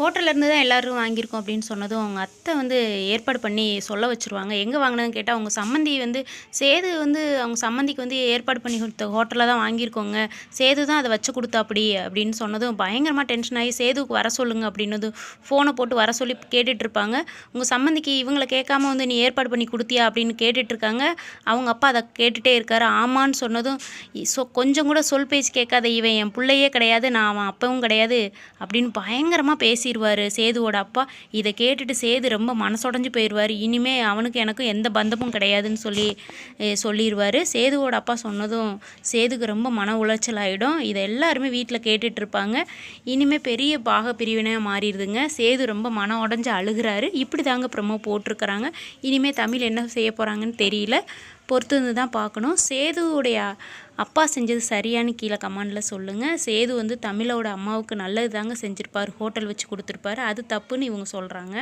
ஹோட்டல்லேருந்து தான் எல்லோரும் வாங்கியிருக்கோம் அப்படின்னு சொன்னதும் அவங்க அத்தை வந்து ஏற்பாடு பண்ணி சொல்ல வச்சுருவாங்க. எங்கே வாங்கினதுன்னு கேட்டால் அவங்க சம்மந்தி வந்து சேது வந்து அவங்க சம்மந்திக்கு வந்து ஏற்பாடு பண்ணி கொடுத்த ஹோட்டலில் தான் வாங்கியிருக்கோங்க. சேது தான் அதை வச்சு கொடுத்தாப்படி அப்படின்னு சொன்னதும் பயங்கரமாக டென்ஷன் ஆகி சேதுவுக்கு வர சொல்லுங்க அப்படின்னதும் ஃபோனை போட்டு வர சொல்லி கேட்டுட்ருப்பாங்க. உங்கள் சம்மந்திக்கு இவங்கள கேட்காம வந்து நீ ஏற்பாடு பண்ணி கொடுத்தியா அப்படின்னு கேட்டுட்ருக்காங்க. அவங்க அப்பா அதை கேட்டுகிட்டே இருக்காரு. ஆமான்னு சொன்னதும் கொஞ்சம் கூட சொல் பேச்சு கேட்காத இவன் என் பிள்ளையே கிடையாது, நான் அவன் அப்பவும் கிடையாது அப்படின்னு பயங்கரமாக பேசிடுவார் சேதுவோட அப்பா. இதை கேட்டுட்டு சேது ரொம்ப மனசுடைஞ்சு போயிடுவார். இனிமே அவனுக்கு எனக்கும் எந்த பந்தமும் கிடையாதுன்னு சொல்லிடுவார். சேதுவோட அப்பா சொன்னதும் சேதுக்கு ரொம்ப மன உளைச்சல் ஆகிடும். இதை எல்லாருமே வீட்டில் கேட்டுட்ருப்பாங்க. இனிமேல் பெரிய பாக பிரிவினையாக மாறிடுதுங்க. சேது ரொம்ப மனம் உடஞ்சி அழுகிறாரு. இப்படி தாங்க ப்ரமோ போட்டிருக்கிறாங்க. இனிமேல் தமிழ் என்ன செய்ய போகிறாங்கன்னு தெரியல, பொறுத்து இருந்து தான் பார்க்கணும். சேதுவுடைய அப்பா செஞ்சது சரியானு கீழே கமெண்டில் சொல்லுங்கள். சேது வந்து தமிழோட அம்மாவுக்கு நல்லது தாங்க செஞ்சுருப்பார், ஹோட்டல் வச்சு கொடுத்துருப்பாரு. அது தப்புன்னு இவங்க சொல்கிறாங்க.